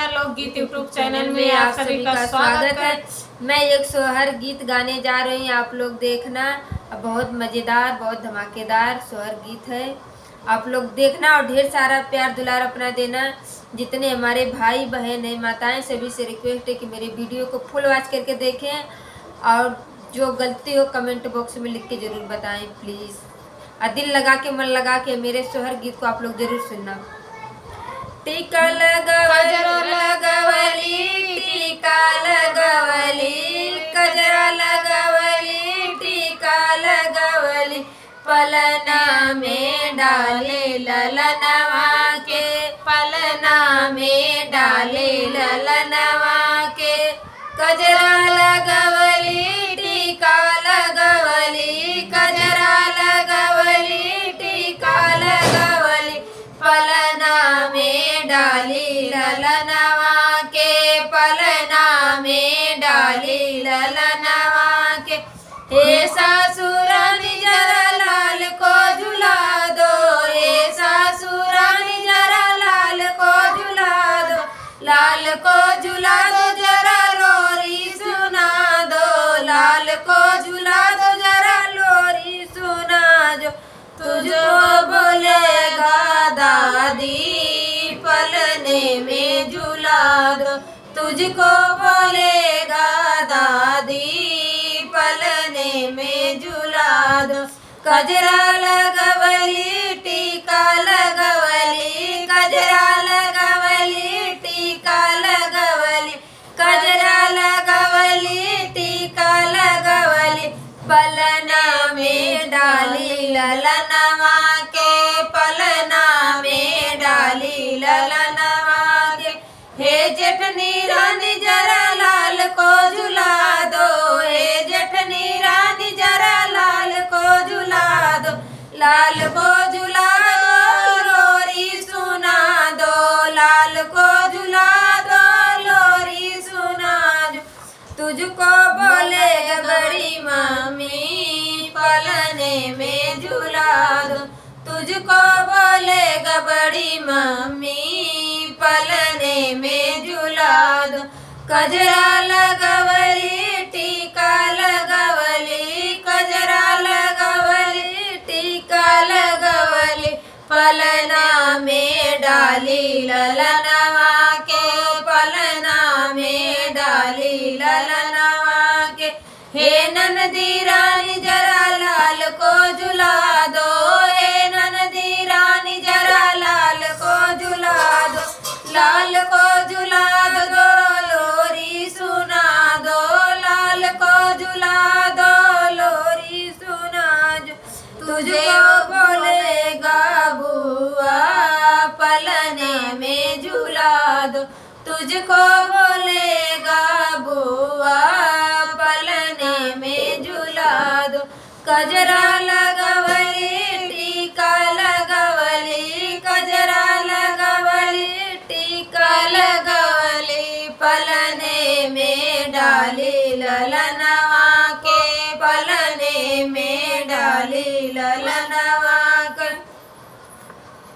मेरा लोकगीत YouTube channel में आप सभी का स्वागत है। मैं एक सोहर गीत गाने जा रही हूँ, आप लोग देखना। बहुत मज़ेदार, बहुत धमाकेदार सोहर गीत है। आप लोग देखना और ढेर सारा प्यार दुलार अपना देना। जितने हमारे भाई बहन हैं, माताएं, सभी से रिक्वेस्ट है कि मेरे वीडियो को फुल वॉच करके देखें और जो गलती हो कमेंट बॉक्स में लिख के ज़रूर बताएं प्लीज़। और दिल लगा के, मन लगा के मेरे सोहर गीत को आप लोग ज़रूर सुनना। टीका लगवली, टीका लगवली, कजरा लगवली, टीका लगवली, पलना में डाले ललनवा के, पलना में डाले ललनवा के, कजरा लगवली, टीका लगवली, कजरा लगवली, टीका लगवली, पलना में डाली ललनवा के, पलना में डाली ललनवा के। हे सासुरानी जरा लाल को झुला दो, हे सासुरानी जरा लाल को झुला दो, लाल को झुला दो जरा लोरी सुना दो, लाल को झुला दो जरा लोरी सुना जो। तुझको बोलेगा दादी पलने में झुला दो, तुझको बोलेगा दादी पलने में झुला दो। कजरा लगवली, टीका लगवली, कजरा लगवली, टीका लगवली, कजरा लगवली, टीका लगवली, पलना में डाली ललनवा के, पलना में डाली ललनवा के। हे जेठनी रानी जरा लाल को झुला दो, हे जेठनी रानी जरा लाल को झुला दो, लाल को झुला दो लोरी सुना दो, लाल को झुला दो लोरी सुना दो। तुझको बोले बड़ी मम्मी पलने में झुला दो, तुझको बोलेगा बड़ी मम्मी पलने में झुला दो। कजरा लगवली, टीका लगवली, कजरा लगवली, टीका लगवली, पलना में डाली ललनवा के, पलना में डाली ललनवा के। हे ननदी रानी जरा लाल को झुला दो, हे ननदी रानी जरा लाल को झुला दो, लाल को झुला दो लोरी सुना दो, लाल को झुला दो लोरी सुना जो। तुझे बोलेगा बुआ पलने में झुला दो, तुझको बोलेगा बुआ पलने में झुला दो। कजरा लगवली, टीका लगवली, कजरा लगवली, टीका लगवली, पलने में डाली ललनवा के, पलने में डाली